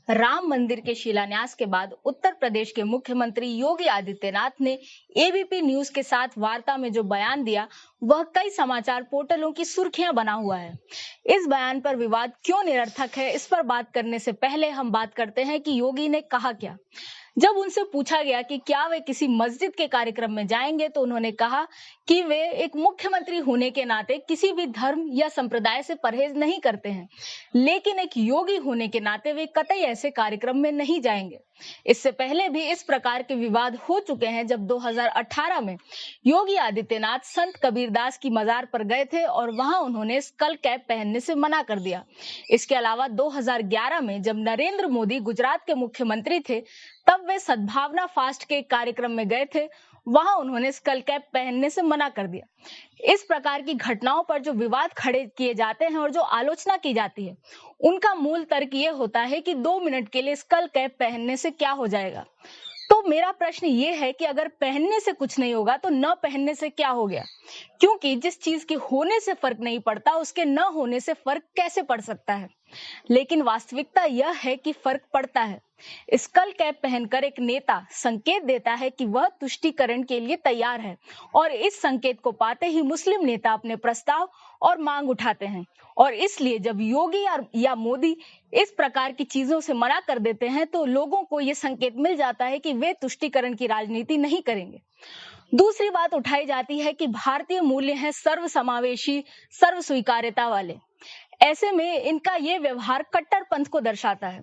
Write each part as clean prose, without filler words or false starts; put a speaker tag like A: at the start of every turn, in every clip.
A: राम मंदिर के शिलान्यास के बाद उत्तर प्रदेश के मुख्यमंत्री योगी आदित्यनाथ ने एबीपी न्यूज के साथ वार्ता में जो बयान दिया वह कई समाचार पोर्टलों की सुर्खियां बना हुआ है। इस बयान पर विवाद क्यों निरर्थक है, इस पर बात करने से पहले हम बात करते हैं कि योगी ने कहा क्या। जब उनसे पूछा गया कि क्या वे किसी मस्जिद के कार्यक्रम में जाएंगे तो उन्होंने कहा कि वे एक मुख्यमंत्री होने के नाते किसी भी धर्म या संप्रदाय से परहेज नहीं करते हैं, लेकिन एक योगी होने के नाते वे कतई ऐसे कार्यक्रम में नहीं जाएंगे। इससे पहले भी इस प्रकार के विवाद हो चुके हैं, जब 2018 में योगी आदित्यनाथ संत कबीरदास की मजार पर गए थे और वहां उन्होंने स्कल कैप पहनने से मना कर दिया। इसके अलावा 2011 में जब नरेंद्र मोदी गुजरात के मुख्यमंत्री थे, तब वे सद्भावना फास्ट के कार्यक्रम में गए थे, वहां उन्होंने स्कल कैप पहनने से मना कर दिया। इस प्रकार की घटनाओं पर जो विवाद खड़े किए जाते हैं और जो आलोचना की जाती है, उनका मूल तर्क ये होता है कि 2 मिनट के लिए स्कल कैप पहनने से क्या हो जाएगा। तो मेरा प्रश्न ये है कि अगर पहनने से कुछ नहीं होगा तो न पहनने से क्या हो गया, क्योंकि जिस चीज के होने से फर्क नहीं पड़ता उसके न होने से फर्क कैसे पड़ सकता है। लेकिन वास्तविकता यह है कि फर्क पड़ता है। स्कल कैप पहनकर एक नेता संकेत देता है कि वह तुष्टीकरण के लिए तैयार है, और इस संकेत को पाते ही मुस्लिम नेता अपने प्रस्ताव और मांग उठाते हैं। और इसलिए जब योगी या मोदी इस प्रकार की चीजों से मना कर देते हैं तो लोगों को यह संकेत मिल जाता है कि वे तुष्टीकरण की राजनीति नहीं करेंगे। दूसरी बात उठाई जाती है कि भारतीय मूल्य हैं सर्वसमावेशी, सर्व स्वीकार्यता वाले। ऐसे में इनका ये व्यवहार कट्टरपंथ को दर्शाता है,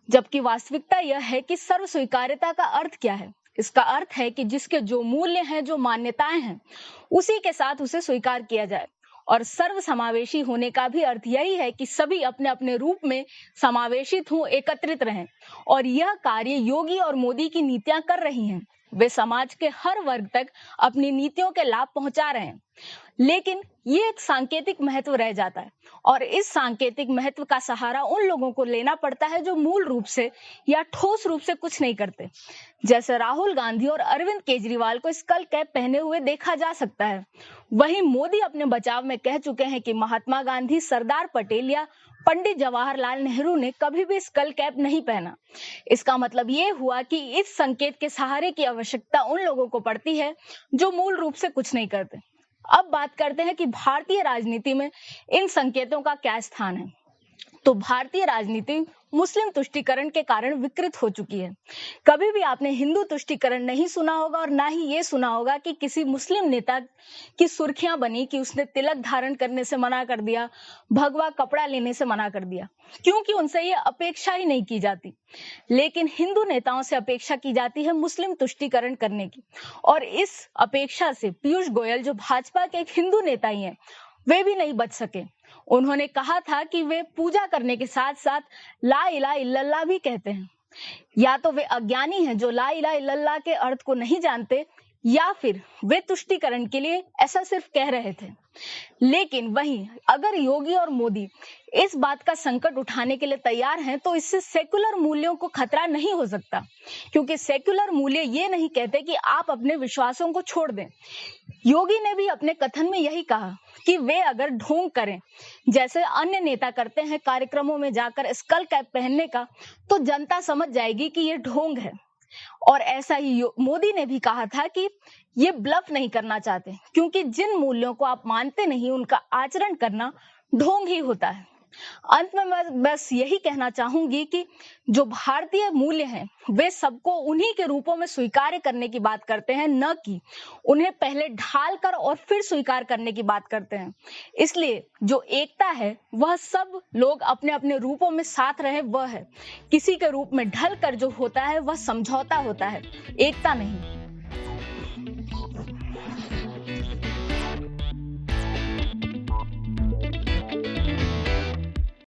A: जबकि वास्तविकता यह है कि सर्व स्वीकार्यता का अर्थ क्या है। इसका अर्थ है कि जिसके जो मूल्य हैं, जो मान्यताएं हैं, उसी के साथ उसे स्वीकार किया जाए। और सर्व समावेशी होने का भी अर्थ यही है कि सभी अपने अपने रूप में समावेशित हों, एकत्रित रहें। और यह कार्य योगी और मोदी की नीतियां कर रही हैं। वे समाज के हर वर्ग तक अपनी नीतियों के लाभ पहुंचा रहे हैं, लेकिन ये एक सांकेतिक महत्व रह जाता है। और इस सांकेतिक महत्व का सहारा उन लोगों को लेना पड़ता है जो मूल रूप से या ठोस रूप से कुछ नहीं करते। जैसे राहुल गांधी और अरविंद केजरीवाल को स्कल कैप पहने हुए देखा जा सकता है। वहीं मोदी अपने बचाव में कह चुके हैं कि महात्मा गांधी, सरदार पटेल या पंडित जवाहरलाल नेहरू ने कभी भी स्कल कैप नहीं पहना। इसका मतलब ये हुआ कि इस संकेत के सहारे की आवश्यकता उन लोगों को पड़ती है जो मूल रूप से कुछ नहीं करते। अब बात करते हैं कि भारतीय राजनीति में इन संकेतों का क्या स्थान है। तो भारतीय राजनीति मुस्लिम तुष्टीकरण के कारण विकृत हो चुकी है। कभी भी आपने हिंदू तुष्टीकरण नहीं सुना होगा, और ना ही ये सुना होगा कि किसी मुस्लिम नेता की सुर्खियां बनी कि उसने तिलक धारण करने से मना कर दिया, भगवा कपड़ा लेने से मना कर दिया, क्योंकि उनसे ये अपेक्षा ही नहीं की जाती। लेकिन हिंदू नेताओं से अपेक्षा की जाती है मुस्लिम तुष्टीकरण करने की। और इस अपेक्षा से पीयूष गोयल, जो भाजपा के एक हिंदू नेता ही हैं, वे भी नहीं बच सके। उन्होंने कहा था कि वे पूजा करने के साथ साथ ला इलाहा इल्लल्लाह भी कहते हैं। या तो वे अज्ञानी हैं जो ला इलाहा इल्लल्लाह के अर्थ को नहीं जानते, या फिर वे तुष्टीकरण के लिए ऐसा सिर्फ कह रहे थे। लेकिन वहीं अगर योगी और मोदी इस बात का संकट उठाने के लिए तैयार हैं, तो इससे सेकुलर मूल्यों को खतरा नहीं हो सकता, क्योंकि सेकुलर मूल्य ये नहीं कहते कि आप अपने विश्वासों को छोड़ दें। योगी ने भी अपने कथन में यही कहा कि वे अगर ढोंग करें, जैसे अन्य नेता करते हैं कार्यक्रमों में जाकर स्कल कैप पहनने का, तो जनता समझ जाएगी कि ये ढोंग है। और ऐसा ही मोदी ने भी कहा था कि ये ब्लफ नहीं करना चाहते, क्योंकि जिन मूल्यों को आप मानते नहीं उनका आचरण करना ढोंग ही होता है। अंत में मैं बस यही कहना चाहूंगी कि जो भारतीय मूल्य हैं, वे सबको उन्हीं के रूपों में स्वीकार करने की बात करते हैं, न कि उन्हें पहले ढाल कर और फिर स्वीकार करने की बात करते हैं। इसलिए जो एकता है वह सब लोग अपने अपने रूपों में साथ रहे, वह है। किसी के रूप में ढल कर जो होता है वह समझौता होता है, एकता नहीं।